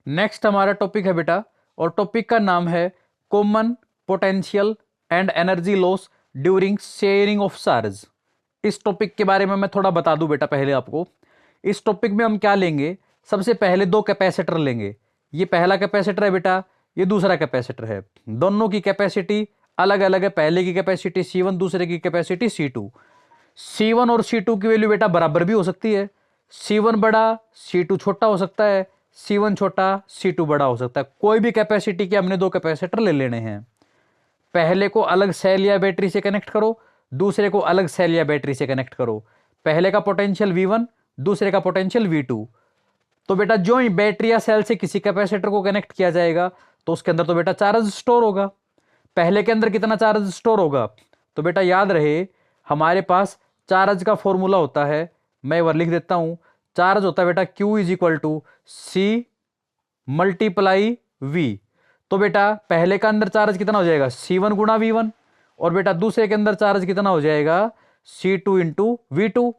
Next हमारा topic है बेटा, और टॉपिक का नाम है common potential and energy loss during sharing of charge. इस टॉपिक के बारे में मैं थोड़ा बता दूं बेटा पहले आपको। इस टॉपिक में हम क्या लेंगे, सबसे पहले दो कैपेसिटर लेंगे। ये पहला कैपेसिटर है बेटा, ये दूसरा कैपेसिटर है। दोनों की कैपेसिटी अलग अलग है। पहले की कैपेसिटी C1, दूसरे की कैपेसिटी C2। C1 और C2 की वैल्यू बेटा बराबर भी हो सकती है। C1 बड़ा, C2 छोटा हो सकता है। C1 छोटा, C2 बड़ा हो सकता है। कोई भी कैपेसिटी के हमने दो कैपेसिटर ले लेने हैं। पहले को अलग सेल या बैटरी से कनेक्ट करो, दूसरे को अलग सेल या बैटरी से कनेक्ट करो। पहले का पोटेंशियल V1, दूसरे का पोटेंशियल V2। तो बेटा जो ही बैटरी या सेल से किसी कैपेसिटर को कनेक्ट किया जाएगा तो उसके अंदर तो बेटा चार्ज स्टोर होगा। पहले के अंदर कितना चार्ज स्टोर होगा, तो बेटा याद रहे हमारे पास चार्ज का फॉर्मूला होता है। मैं एक बार लिख देता हूं। चार्ज होता है बेटा Q is equal to C multiply V। तो बेटा पहले का अंदर चार्ज कितना हो जाएगा, C1 गुणा V1, और बेटा दूसरे के अंदर चार्ज कितना हो जाएगा, C2 इंटू V2।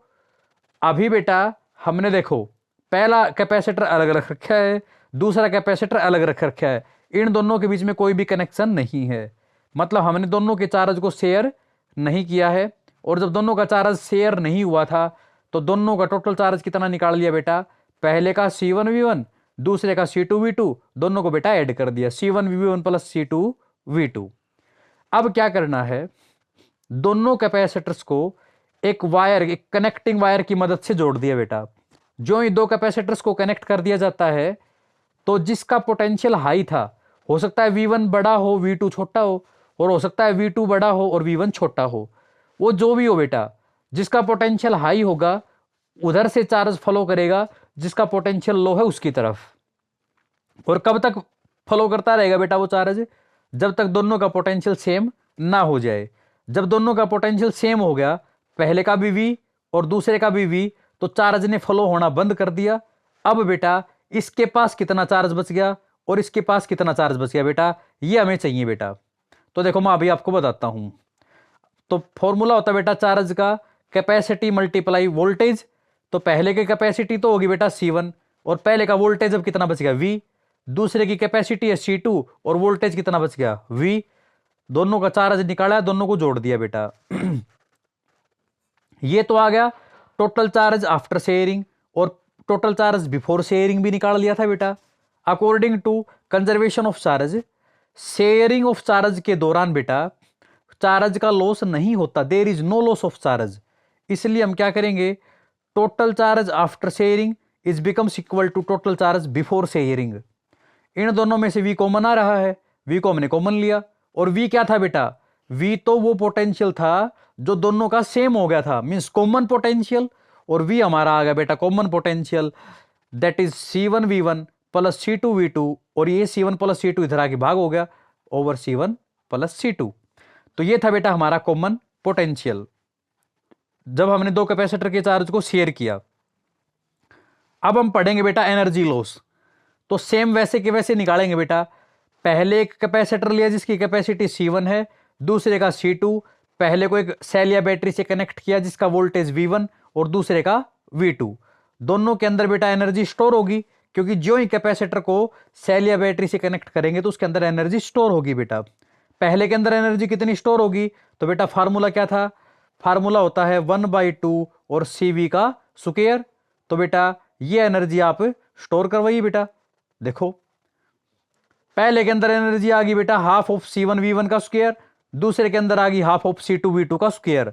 अभी बेटा हमने देखो पहला कैपेसिटर अलग रख रखा है, दूसरा कैपेसिटर अलग रख रखा है। इन दोनों के बीच में कोई भी कनेक्शन नहीं है, मतलब हमने दोनों के चार्ज को शेयर नहीं किया है। और जब दोनों का चार्ज शेयर नहीं हुआ था तो दोनों का टोटल चार्ज कितना निकाल लिया बेटा, पहले का C1V1, दूसरे का C2V2, दोनों को बेटा ऐड कर दिया, C1V1 प्लस C2V2। अब क्या करना है, दोनों कैपेसिटर्स को एक वायर, एक कनेक्टिंग वायर की मदद से जोड़ दिया बेटा। जो ही दो कैपेसिटर्स को कनेक्ट कर दिया जाता है तो जिसका पोटेंशियल हाई था, हो सकता है V1 बड़ा हो V2 छोटा हो, और हो सकता है V2 बड़ा हो और V1 छोटा हो। वो जो भी हो बेटा, जिसका पोटेंशियल हाई होगा उधर से चार्ज फ्लो करेगा, जिसका पोटेंशियल लो है उसकी तरफ। और कब तक फ्लो करता रहेगा बेटा वो चार्ज, जब तक दोनों का पोटेंशियल सेम ना हो जाए। जब दोनों का पोटेंशियल सेम हो गया, पहले का भी V और दूसरे का भी V, तो चार्ज ने फ्लो होना बंद कर दिया। अब बेटा इसके पास कितना चार्ज बच गया और इसके पास कितना चार्ज बच गया बेटा, ये हमें चाहिए बेटा। तो देखो मैं अभी आपको बताता हूं। तो फॉर्मूला होता है बेटा चार्ज का, कैपेसिटी मल्टीप्लाई वोल्टेज। तो पहले की कैपेसिटी तो होगी बेटा C1, और पहले का वोल्टेज अब कितना बच गया V। दूसरे की कैपेसिटी है C2 और वोल्टेज कितना बच गया V। दोनों का चार्ज निकाला, दोनों को जोड़ दिया बेटा। ये तो आ गया टोटल चार्ज आफ्टर शेयरिंग, और टोटल चार्ज बिफोर शेयरिंग भी निकाल लिया था बेटा। According to conservation of charge, sharing of charge के दौरान बेटा चार्ज का लॉस नहीं होता, there is no loss of charge. इसलिए हम क्या करेंगे, total charge after sharing is becomes equal to total charge before sharing. इन दोनों में से V कॉमन आ रहा है, V को हमने कॉमन लिया। और V क्या था बेटा, V तो वो पोटेंशियल था जो दोनों का सेम हो गया था, मींस कॉमन पोटेंशियल। और V हमारा आ गया बेटा common potential, that is C1V1 plus C2V2, और ये C1 प्लस C2 इधर आके भाग हो गया ओवर C1 प्लस C2। तो ये था बेटा हमारा कॉमन पोटेंशियल जब हमने दो कैपेसिटर के चार्ज को शेयर किया। अब हम पढ़ेंगे बेटा एनर्जी लॉस। तो सेम वैसे के वैसे निकालेंगे बेटा। पहले एक कैपेसिटर लिया जिसकी कैपेसिटी C1 है, दूसरे का C2। पहले को एक सेल या बैटरी से कनेक्ट किया जिसका वोल्टेज V1 और दूसरे का V2। दोनों के अंदर बेटा एनर्जी स्टोर होगी, क्योंकि जो ही कैपेसिटर को सेल या बैटरी से कनेक्ट करेंगे तो उसके अंदर एनर्जी स्टोर होगी बेटा। पहले के अंदर एनर्जी कितनी स्टोर होगी, तो बेटा फार्मूला क्या था, फार्मूला होता है 1/2 और CV का स्क्वायर। तो बेटा ये एनर्जी आप स्टोर करवाइए बेटा। देखो पहले के अंदर एनर्जी आ गई बेटा हाफ ऑफ C1V1 का स्क्वायर, दूसरे के अंदर आ गई हाफ ऑफ C2V2 का स्क्वायर,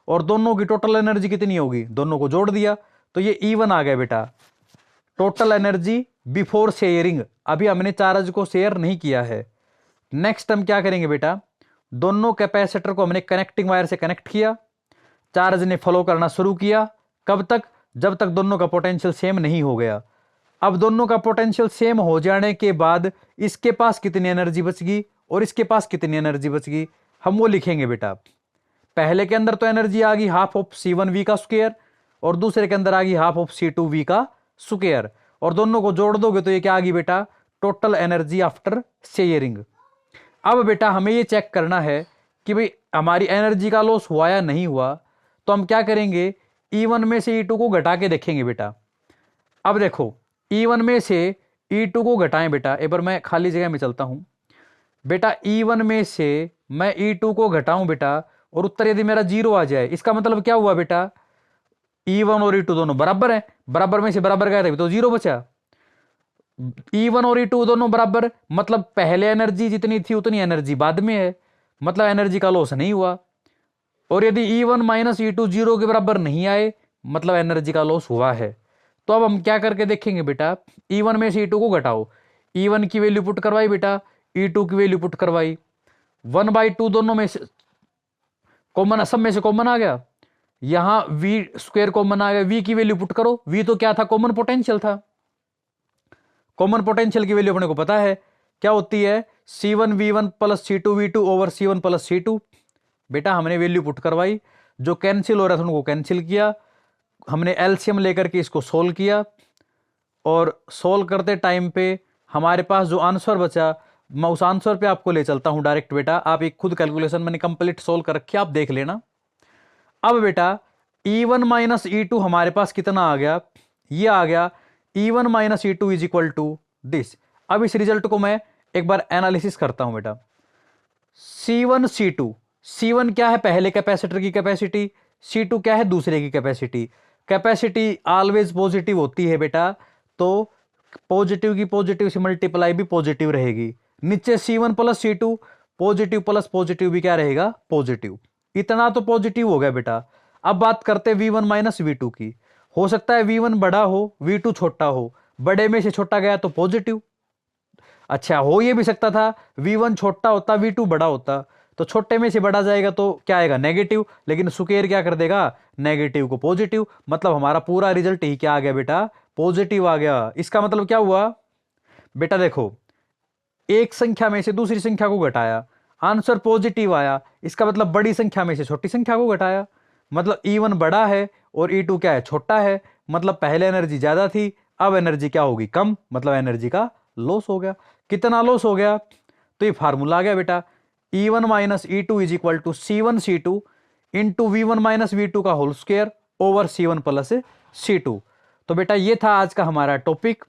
और दोनों की टोटल एनर्जी कितनी होगी, दोनों को जोड़ दिया तो ये E1 आ गया बेटा। टोटल एनर्जी बिफोर शेयरिंग, अभी हमने चार्ज को शेयर नहीं किया है। नेक्स्ट हम क्या करेंगे बेटा, दोनों कैपेसिटर को हमने कनेक्टिंग वायर से कनेक्ट किया, चार्ज ने फ्लो करना शुरू किया। कब तक, जब तक दोनों का पोटेंशियल सेम नहीं हो गया। अब दोनों का पोटेंशियल सेम हो जाने के बाद इसके पास कितनी एनर्जी बच गई और इसके पास कितनी एनर्जी बच गई, हम वो लिखेंगे बेटा। पहले के अंदर तो एनर्जी आ गई हाफ ऑफ C1V का स्क्वायर, और दूसरे के अंदर आ गई हाफ ऑफ C2V का स्क्वायर, और दोनों को जोड़ दोगे तो ये क्या आ गई बेटा, टोटल एनर्जी आफ्टर शेयरिंग। अब बेटा हमें ये चेक करना है कि भाई हमारी एनर्जी का लॉस हुआ या नहीं हुआ। तो हम क्या करेंगे, E1 में से E2 को घटा के देखेंगे बेटा। अब देखो E1 में से E2 को घटाएं बेटा, एक बार मैं खाली जगह में चलता हूं बेटा। E1 में से मैं E2 को घटाऊं बेटा, और उत्तर यदि मेरा 0 आ जाए, इसका मतलब क्या हुआ बेटा, E1 और E2 दोनों बराबर है, बराबर में से बराबर गया था तो 0 बचा। E1 और E2 दोनों बराबर, मतलब पहले एनर्जी जितनी थी उतनी एनर्जी बाद में है, मतलब एनर्जी का लॉस नहीं हुआ। और यदि E1 माइनस E2 0 के बराबर नहीं आए, मतलब एनर्जी का लॉस हुआ है। तो अब हम क्या करके देखेंगे बेटा, E1 में से E2 को घटाओ, E1 की वैल्यू पुट करवाई बेटा, E2 की वैल्यू पुट करवाई, 1/2 दोनों में से कॉमन, सब में से कॉमन आ गया, यहां V स्क्वायर कॉमन आ गया, V की वैल्यू पुट करो, V तो क्या था, कॉमन पोटेंशियल था। कॉमन पोटेंशियल की वैल्यू अपने को पता है क्या होती है, C1V1 plus C2V2 over C1 plus C2। बेटा हमने वैल्यू पुट करवाई, जो कैंसिल हो रहा था उनको कैंसिल किया, हमने एलसीएम लेकर के इसको सोल्व किया, और सोल्व करते टाइम पे हमारे पास जो आंसर बचा, मैं उस आंसर पे आपको ले चलता हूं डायरेक्ट बेटा। आप एक खुद कैलकुलेशन मैंने कंप्लीट सोल्व कर रखी है, आप देख लेना। अब बेटा E1 माइनस E2 हमारे पास कितना आ गया, ये आ गया E1 minus E2 is equal to this. अब इस रिजल्ट को मैं एक बार एनालिसिस करता हूं बेटा। C1 C2, C1 क्या है, पहले कैपेसिटर की कैपेसिटी, C2 क्या है, दूसरे की कैपेसिटी। कैपेसिटी ऑलवेज पॉजिटिव होती है बेटा, तो पॉजिटिव की पॉजिटिव से मल्टीप्लाई भी पॉजिटिव रहेगी। नीचे C1 plus C2, positive plus positive भी क्या रहेगा, पॉजिटिव। इतना तो पॉजिटिव हो गया बेटा। अब बात करते V1 माइनस V2 की। हो सकता है V1 बड़ा हो, V2 छोटा हो, बड़े में से छोटा गया तो पॉजिटिव। अच्छा, हो ये भी सकता था V1 छोटा होता, V2 बड़ा होता, तो छोटे में से बड़ा जाएगा तो क्या आएगा, नेगेटिव। लेकिन सुकेर क्या कर देगा, नेगेटिव को पॉजिटिव, मतलब हमारा पूरा रिजल्ट ही क्या आ गया बेटा, पॉजिटिव आ गया। इसका मतलब क्या हुआ बेटा, देखो एक संख्या में से दूसरी संख्या को घटाया, आंसर पॉजिटिव आया, इसका मतलब बड़ी संख्या में से छोटी संख्या को घटाया, मतलब E1 बड़ा है और E2 क्या है, छोटा है, मतलब पहले एनर्जी ज्यादा थी, अब एनर्जी क्या होगी, कम, मतलब एनर्जी का लॉस हो गया। कितना लॉस हो गया, तो ये फार्मूला आ गया बेटा, E1 minus E2 is equal to C1 C2 into V1 minus V2 का whole square over C1 plus C2। तो बेटा ये था आज का हमारा टॉपिक।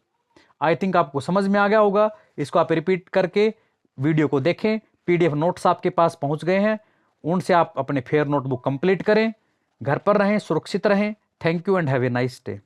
आई थिंक आपको समझ में आ गया होगा। इसको आप रिपीट करके वीडियो को देखें, PDF नोट्स आपके पास पहुंच गए हैं, उनसे आप अपने फेयर नोटबुक कंप्लीट करें। घर पर रहें, सुरक्षित रहें। Thank you and have a nice day.